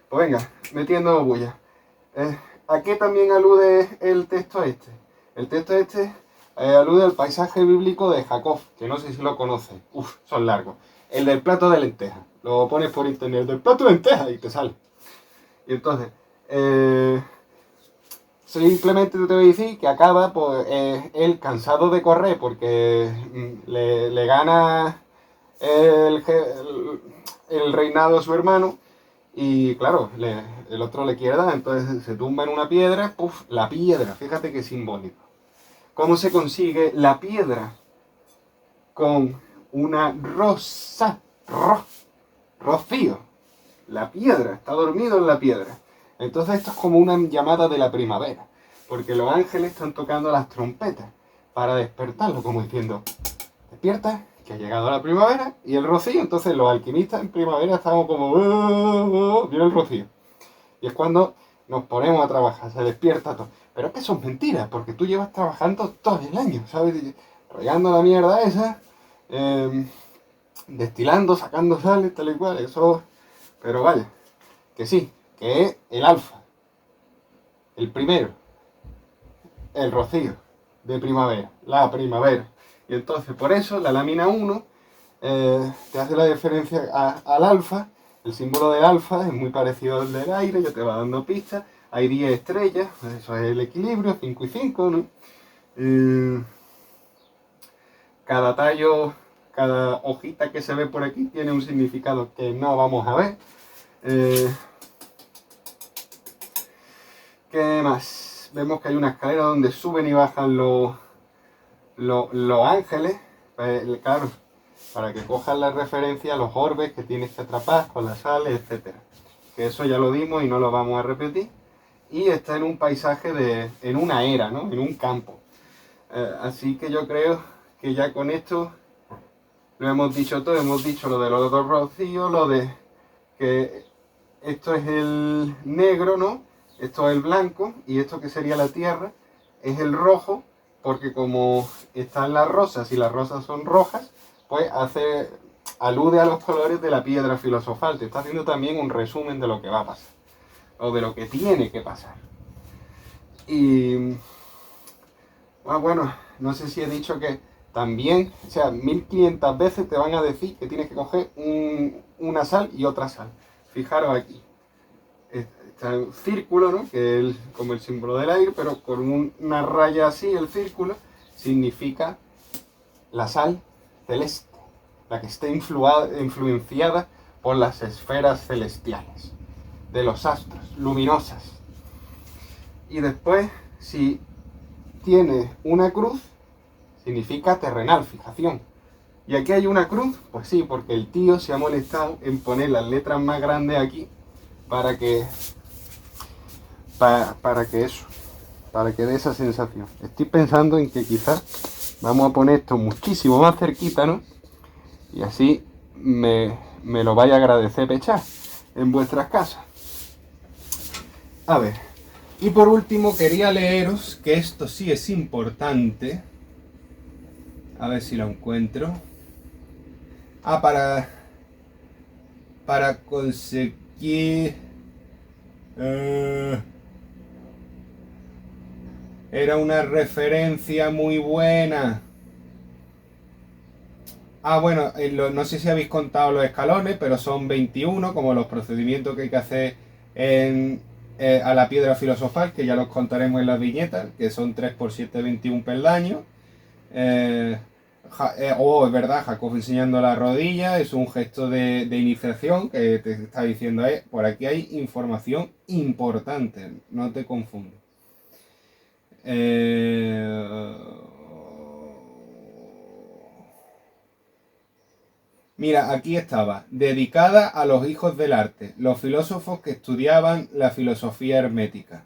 Pues venga, metiendo bulla. ¿A qué también alude el texto este? El texto este alude al paisaje bíblico de Jacob, que no sé si lo conoces. Uf, son largos. El del plato de lentejas. Lo pones por internet, el del plato de lentejas, y te sale. Y entonces, simplemente te voy a decir que acaba pues, él cansado de correr porque le gana el reinado a su hermano. Y claro, el otro le quiere dar, entonces se tumba en una piedra, ¡puf! La piedra, fíjate qué simbólico. ¿Cómo se consigue la piedra? Con una rosa, rocío. La piedra, está dormido en la piedra. Entonces esto es como una llamada de la primavera, porque los ángeles están tocando las trompetas para despertarlo, como diciendo, despierta, que ha llegado la primavera y el rocío. Entonces los alquimistas en primavera estamos como, viene el rocío. Y es cuando nos ponemos a trabajar, se despierta todo. Pero es que eso es mentira, porque tú llevas trabajando todo el año, ¿sabes? Regando la mierda esa, destilando, sacando sales, tal y cual, eso. Pero vaya, que sí, que es el alfa, el primero, el rocío de primavera, la primavera. Y entonces por eso la lámina 1 te hace la diferencia al alfa. El símbolo del alfa es muy parecido al del aire, ya te va dando pistas. Hay 10 estrellas, eso es el equilibrio, 5 y 5, ¿no? Cada tallo, cada hojita que se ve por aquí tiene un significado que no vamos a ver. ¿Qué más? Vemos que hay una escalera donde suben y bajan los ángeles. Claro, para que cojas la referencia a los orbes que tienes que atrapar con las sales, etc. Que eso ya lo dimos y no lo vamos a repetir. y está en un paisaje en una era, ¿no? En un campo. Así que yo creo que ya con esto lo hemos dicho todo, hemos dicho lo de los dos rocíos, lo de que esto es el negro, ¿no? Esto es el blanco y esto que sería la tierra es el rojo, porque como están las rosas y las rosas son rojas, pues alude a los colores de la piedra filosofal. Te está haciendo también un resumen de lo que va a pasar, o de lo que tiene que pasar. Y bueno, no sé si he dicho que también, o sea, 1500 veces te van a decir que tienes que coger una sal y otra sal. Fijaros aquí. Está un círculo, ¿no? Que es como el símbolo del aire, pero con una raya así, el círculo, significa la sal celeste, la que está influenciada por las esferas celestiales, de los astros, luminosas. Y después, si tiene una cruz, significa terrenal, fijación. ¿Y aquí hay una cruz? Pues sí, porque el tío se ha molestado en poner las letras más grandes aquí para que para que dé esa sensación. Estoy pensando en que quizás vamos a poner esto muchísimo más cerquita, ¿no? Y así me lo vaya a agradecer pechar en vuestras casas. A ver, y por último quería leeros, que esto sí es importante, a ver si lo encuentro. Para conseguir... era una referencia muy buena. Bueno, no sé si habéis contado los escalones, pero son 21, como los procedimientos que hay que hacer a la piedra filosofal, que ya los contaremos en las viñetas, que son 3 por 7, 21 peldaños. Es verdad, Jacob enseñando la rodilla, es un gesto de iniciación que te está diciendo, por aquí hay información importante, no te confundas. Mira, aquí estaba, dedicada a los hijos del arte, los filósofos que estudiaban la filosofía hermética.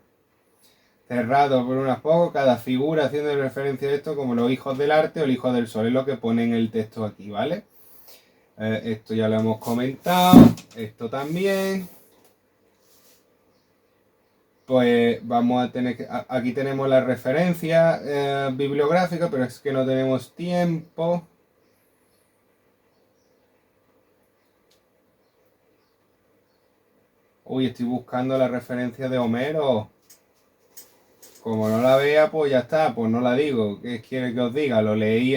Cerrado por unas pocas, cada figura haciendo referencia a esto como los hijos del arte o el hijo del sol, es lo que pone en el texto aquí, ¿vale? Esto ya lo hemos comentado, esto también. Pues vamos a tener que... Aquí tenemos la referencia bibliográfica, pero es que no tenemos tiempo. Uy, estoy buscando la referencia de Homero. Como no la vea, pues ya está, pues no la digo. ¿Qué quiere que os diga? Lo leí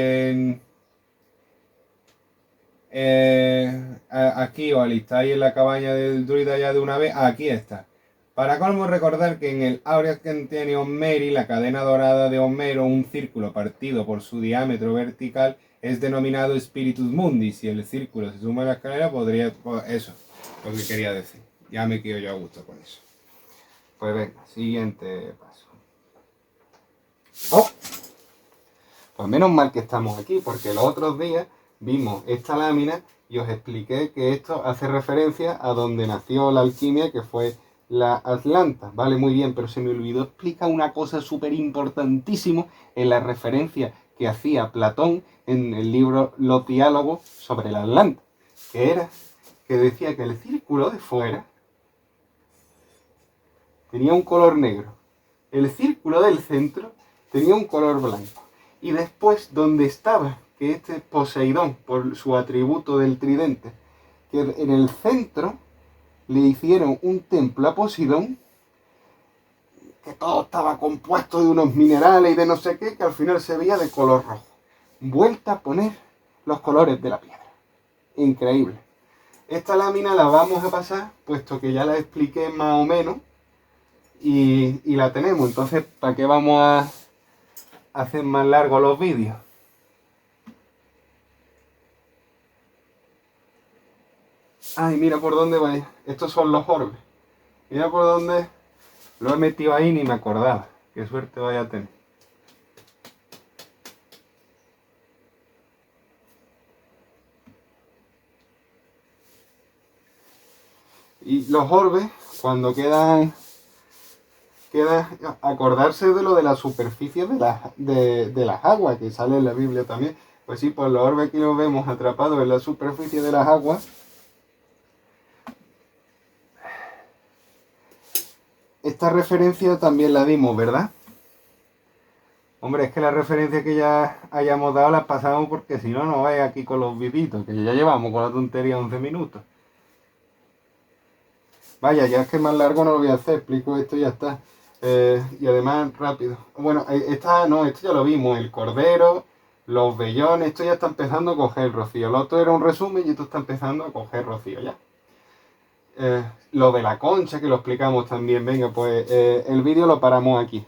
aquí, o alistáis en la cabaña del druida ya de una vez. Aquí está. Para colmo, recordar que en el Aureas Cantiani Homeri, la cadena dorada de Homero, un círculo partido por su diámetro vertical, es denominado Spiritus Mundi. Si el círculo se suma a la escalera, podría... Pues eso, lo que quería decir. Ya me quedo yo a gusto con eso. Pues venga, siguiente paso. ¡Oh! Pues menos mal que estamos aquí, porque los otros días vimos esta lámina y os expliqué que esto hace referencia a donde nació la alquimia, que fue la Atlanta. Vale, muy bien, pero se me olvidó explicar una cosa súper importantísima en la referencia que hacía Platón en el libro Los Diálogos sobre la Atlanta, que era que decía que el círculo de fuera tenía un color negro, el círculo del centro tenía un color blanco. Y después, donde estaba, que este Poseidón, por su atributo del tridente, que en el centro le hicieron un templo a Poseidón, que todo estaba compuesto de unos minerales y de no sé qué, que al final se veía de color rojo. Vuelta a poner los colores de la piedra. Increíble. Esta lámina la vamos a pasar, puesto que ya la expliqué más o menos, y la tenemos. Entonces, ¿para qué vamos a hacer más largos los vídeos? Ay, mira por dónde va. Estos son los orbes. Mira por dónde lo he metido ahí, ni me acordaba. Qué suerte vaya a tener. Y los orbes, cuando quedan queda acordarse de lo de la superficie de las aguas, que sale en la Biblia también. Pues sí, pues los orbes que los vemos atrapados en la superficie de las aguas. Esta referencia también la dimos, ¿verdad? Hombre, es que la referencia que ya hayamos dado las pasamos porque si no, no vais aquí con los vivitos, que ya llevamos con la tontería 11 minutos. Vaya, ya es que más largo no lo voy a hacer, explico esto y ya está. Y además rápido. Bueno, esto ya lo vimos, el cordero, los vellones, esto ya está empezando a coger rocío. Lo otro era un resumen y esto está empezando a coger rocío ya. Lo de la concha que lo explicamos también, venga, pues el vídeo lo paramos aquí.